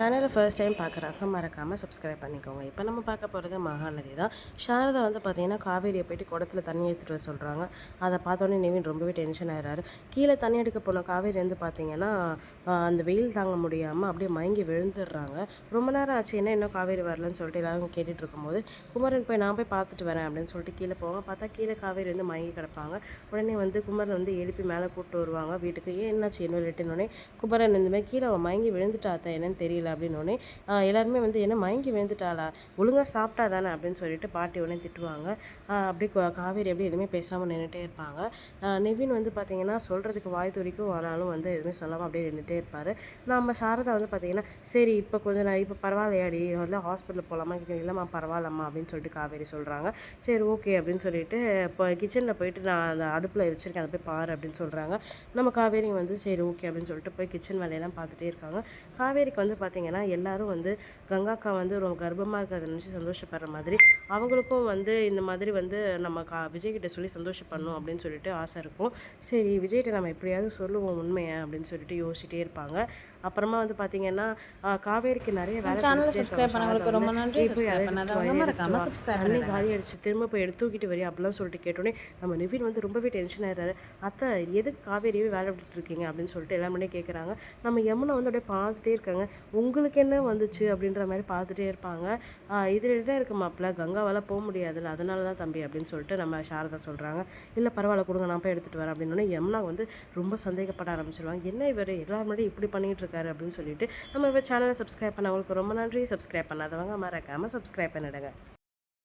சேனலை first time பார்க்குறாங்க மறக்காமல் சப்ஸ்கிரைப் பண்ணிக்கோங்க. இப்போ நம்ம பார்க்க போகிறது மகாநதி தான். சாரதா வந்து பார்த்தீங்கன்னா காவேரியை போயிட்டு குடத்துல தண்ணி எடுத்துகிட்டு வர சொல்கிறாங்க. அதை பார்த்தோன்னே நிவின் ரொம்பவே டென்ஷன் ஆகிறாரு. கீழே தண்ணி எடுக்க போன காவேரி வந்து பார்த்தீங்கன்னா அந்த வெயில் தாங்க முடியாமல் அப்படியே மயங்கி விழுந்துடுறாங்க. ரொம்ப நேரம் ஆச்சு, என்ன இன்னும் காவேரி வரலன்னு சொல்லிட்டு எல்லாரும் கேட்டுட்டு இருக்கும்போது குமரன் போய் நான் போய் பார்த்துட்டு வரேன் அப்படின்னு சொல்லிட்டு கீழே போவாங்க. பார்த்தா கீழே காவேரி வந்து மயங்கி கிடப்பாங்க. உடனே வந்து குமரன் வந்து எழுப்பி மேலே கூப்பிட்டு வருவாங்க வீட்டுக்கு. ஏன் என்னாச்சு இன்னும் லேட்டுன்னொடனே குமரன் இந்த மாதிரி கீழே மயங்கி விழுந்துட்டாத்த என்னன்னு தெரியல அப்படின்னோடனே எல்லாருமே வந்து என்ன மயங்கி விழுந்துட்டாளா, ஒழுங்காக சாப்பிட்டா தானே அப்படின்னு சொல்லிட்டு பாட்டி உடனே திட்டுவாங்க. அப்படி காவேரி அப்படி எதுவுமே பேசாமல் நின்றுட்டே இருப்பாங்க. நிவின் வந்து பார்த்தீங்கன்னா சொல்கிறதுக்கு வாய் துடிக்கும், ஆனாலும் வந்து எதுவுமே சொல்லாமல் அப்படியே நின்றுட்டே இருப்பார். நம்ம சாரதா வந்து பார்த்தீங்கன்னா சரி இப்போ கொஞ்சம் நான் இப்போ பரவாயில்லையாடி இல்லை ஹாஸ்பிட்டல் போகலாமா கேட்குறேன். இல்லைம்மா பரவாயில்லம்மா அப்படின்னு சொல்லிட்டு காவேரி சொல்கிறாங்க. சரி ஓகே அப்படின்னு சொல்லிட்டு இப்போ கிச்சனில் போயிட்டு நான் அந்த அடுப்பில் வச்சுருக்கேன், அதை போய் பாரு அப்படின்னு சொல்கிறாங்க. நம்ம காவேரி வந்து சரி ஓகே அப்படின்னு சொல்லிட்டு போய் கிச்சன் வேலையெல்லாம் பார்த்துட்டே இருக்காங்க. காவேரிக்கு வந்து பார்த்திங்கன்னா எல்லாரும் வந்து கங்காக்கா வந்து ரொம்ப கர்ப்பமாக இருக்கிறத நினச்சி சந்தோஷப்படுற மாதிரி அவங்களுக்கும் வந்து இந்த மாதிரி வந்து நம்ம விஜய்கிட்ட சொல்லி சந்தோஷப்படணும் அப்படின்னு சொல்லிட்டு ஆசை இருக்கும். சரி விஜய்கிட்ட நம்ம எப்படியாவது சொல்லுவோம் உண்மையை அப்படின்னு சொல்லிட்டு யோசிச்சிட்டே இருப்பாங்க. அப்புறமா வந்து பார்த்திங்கன்னா காவேரிக்கு நிறைய வேலை தண்ணி காலி அடிச்சு திரும்ப போய் எடுத்து தூக்கிட்டு வரி அப்படிலாம் சொல்லிட்டு கேட்டோன்னே நம்ம நிவின் வந்து ரொம்பவே டென்ஷன் ஆயிடுறாரு. அத்தை எதுக்கு காவேரியே வேலை விட்டுட்டு இருக்கீங்க அப்படின்னு சொல்லிட்டு எல்லாமே கேட்குறாங்க. நம்ம யமுனா வந்து அப்படியே பார்த்துட்டே இருக்காங்க. உங்களுக்கு என்ன வந்துச்சு அப்படின்ற மாதிரி பார்த்துட்டே இருப்பாங்க. இதில் தான் இருக்கு மாப்பிள்ள, கங்காவால் போக முடியாதுல்ல, அதனால தான் தம்பி அப்படின்னு சொல்லிட்டு நம்ம சாரதா சொல்கிறாங்க. இல்லை பரவாயில்ல கொடுங்க நான் போய் எடுத்துகிட்டு வரேன் அப்படின்னோடனே யமுனா வந்து ரொம்ப சந்தேகப்பட ஆரம்பிச்சிருவாங்க. என்ன இவர் எல்லாரும் முன்னாடி இப்படி பண்ணிகிட்டு இருக்காரு அப்படின்னு சொல்லிட்டு நம்ம சேனலை சப்ஸ்கிரைப் பண்ண அவங்களுக்கு ரொம்ப நன்றி. சப்ஸ்கிரைப் பண்ணாதவங்க மறக்காமல் சப்ஸ்கிரைப் பண்ணிடுங்க.